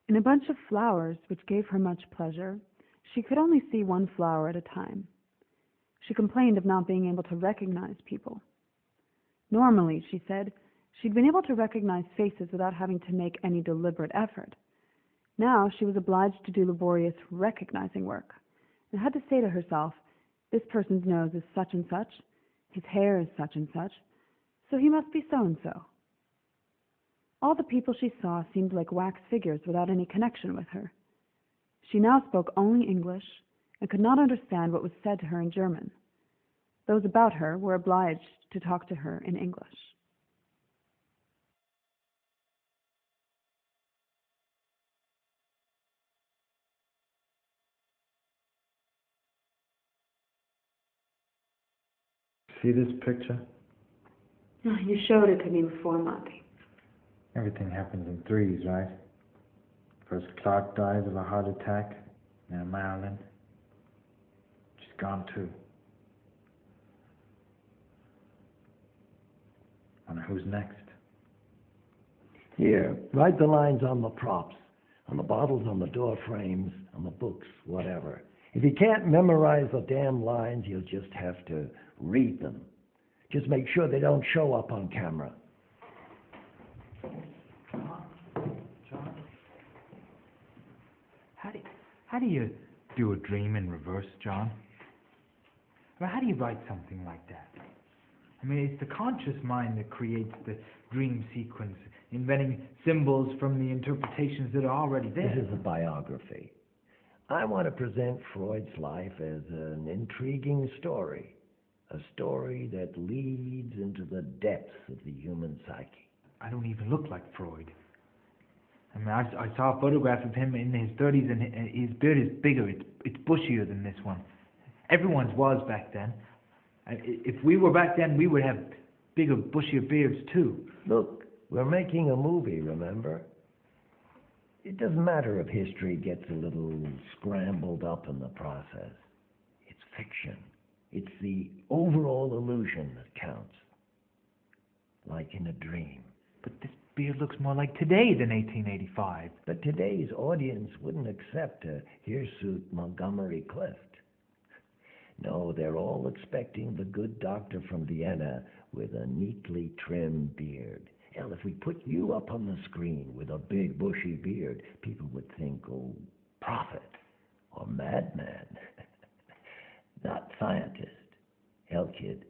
In a bunch of flowers, which gave her much pleasure, she could only see one flower at a time. She complained of not being able to recognize people. Normally, she said, she'd been able to recognize faces without having to make any deliberate effort. Now she was obliged to do laborious recognizing work, and had to say to herself, this person's nose is such and such, his hair is such and such, so he must be so-and-so. All the people she saw seemed like wax figures without any connection with her. She now spoke only English and could not understand what was said to her in German. Those about her were obliged to talk to her in English. See this picture? You showed it to me before, Monty. Everything happens in threes, right? First Clark dies of a heart attack, now Marilyn. She's gone too. Wonder who's next. Here, write the lines on the props, on the bottles, on the door frames, on the books, whatever. If you can't memorize the damn lines, you'll just have to read them. Just make sure they don't show up on camera. John? How do you do a dream in reverse, John? I mean, how do you write something like that? I mean, it's the conscious mind that creates the dream sequence, inventing symbols from the interpretations that are already there. This is a biography. I want to present Freud's life as an intriguing story, a story that leads into the depths of the human psyche. I don't even look like Freud. I mean, I saw a photograph of him in his 30s, and his beard is bigger. It's bushier than this one. Everyone's was back then. If we were back then, we would have bigger, bushier beards too. Look, we're making a movie, remember? It doesn't matter if history gets a little scrambled up in the process. It's fiction. It's the overall illusion that counts. Like in a dream. But this beard looks more like today than 1885. But today's audience wouldn't accept a hirsute Montgomery Clift. No, they're all expecting the good doctor from Vienna with a neatly trimmed beard. Hell, if we put you up on the screen with a big bushy beard, people would think, oh, prophet or madman, not scientist. Hell, kid,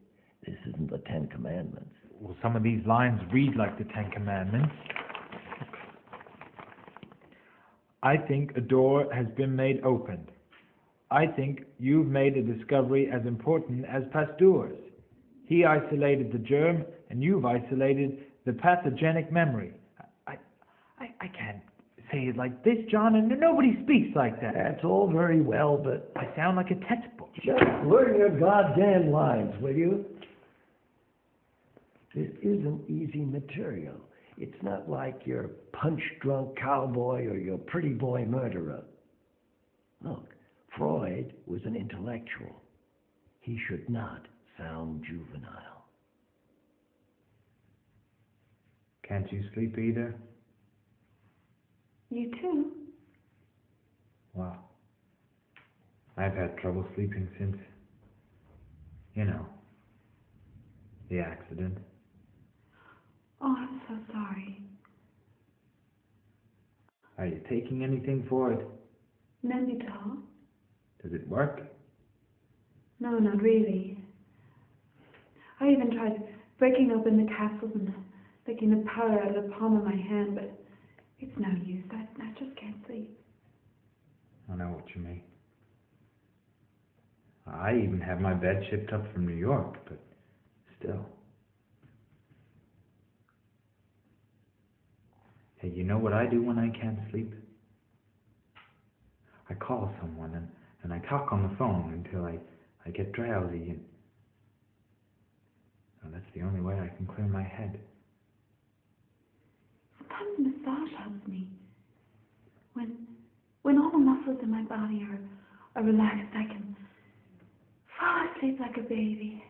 this isn't the Ten Commandments. Well, some of these lines read like the Ten Commandments. I think a door has been made open. I think you've made a discovery as important as Pasteur's. He isolated the germ, and you've isolated the pathogenic memory. I can't say it like this, John, and nobody speaks like that. That's all very well, but I sound like a textbook. just learn your goddamn lines, will you? This isn't easy material. It's not like your punch-drunk cowboy or your pretty boy murderer. Look, Freud was an intellectual. He should not sound juvenile. Can't you sleep either? You too? Well, I've had trouble sleeping since, the accident. Oh, I'm so sorry. Are you taking anything for it? Nembutal? Does it work? No, not really. I even tried breaking open the capsules and licking the powder out of the palm of my hand, but it's no use. I just can't sleep. I know what you mean. I even have my bed shipped up from New York, but still. Hey, you know what I do when I can't sleep? I call someone and I talk on the phone until I get drowsy, and that's the only way I can clear my head. Sometimes a massage helps me. When all the muscles in my body are relaxed, I can fall asleep like a baby.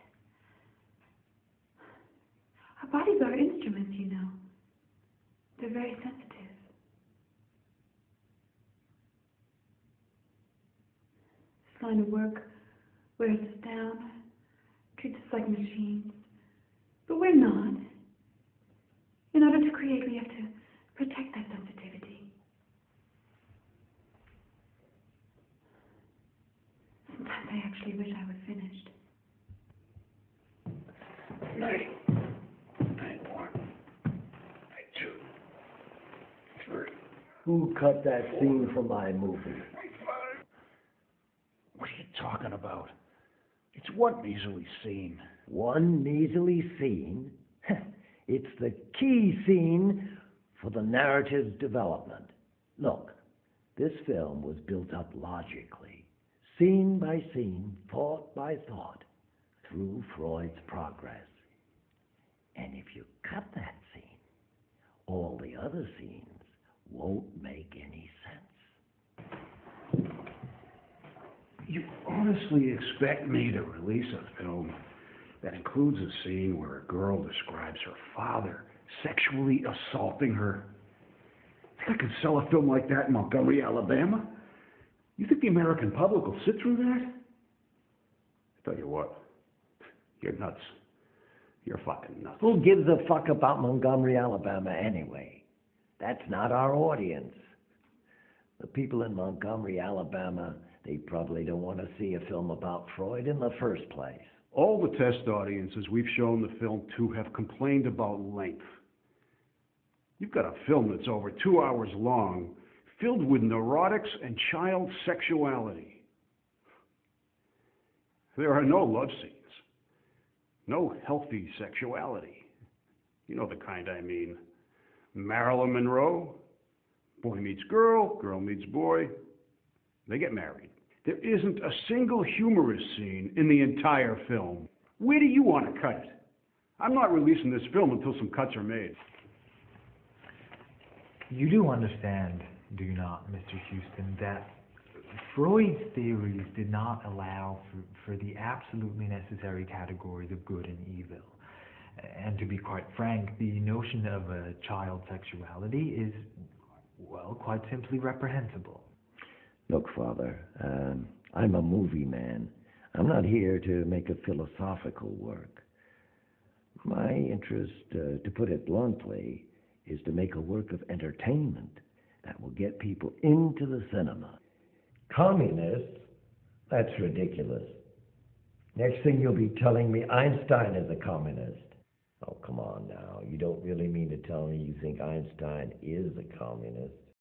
Our bodies are instruments, you know. They're very sensitive. This line of work wears us down, treats us like machines. But we're not. In order to create, we have to protect that sensitivity. Sometimes I actually wish I were finished. Night. Night one. Night two. Three. Who cut that scene from my movie? Night five. What are you talking about? It's one measly scene. One measly scene? It's the key scene for the narrative's development. Look, this film was built up logically, scene by scene, thought by thought, through Freud's progress. And if you cut that scene, all the other scenes won't make any sense. You honestly expect me to release a film that includes a scene where a girl describes her father sexually assaulting her? Think I could sell a film like that in Montgomery, Alabama? You think the American public will sit through that? I tell you what, you're nuts. You're fucking nuts. Who gives a fuck about Montgomery, Alabama anyway? That's not our audience. The people in Montgomery, Alabama, they probably don't want to see a film about Freud in the first place. All the test audiences we've shown the film to have complained about length. You've got a film that's over 2 hours long, filled with neurotics and child sexuality. There are no love scenes. No healthy sexuality. You know the kind I mean. Marilyn Monroe, boy meets girl, girl meets boy, they get married. There isn't a single humorous scene in the entire film. Where do you want to cut it? I'm not releasing this film until some cuts are made. You do understand, do you not, Mr. Houston, that Freud's theories did not allow for the absolutely necessary categories of good and evil. And to be quite frank, the notion of a child sexuality is, well, quite simply reprehensible. Look, Father, I'm a movie man. I'm not here to make a philosophical work. My interest, to put it bluntly, is to make a work of entertainment that will get people into the cinema. Communists? That's ridiculous. Next thing you'll be telling me Einstein is a communist. Oh, come on now. You don't really mean to tell me you think Einstein is a communist?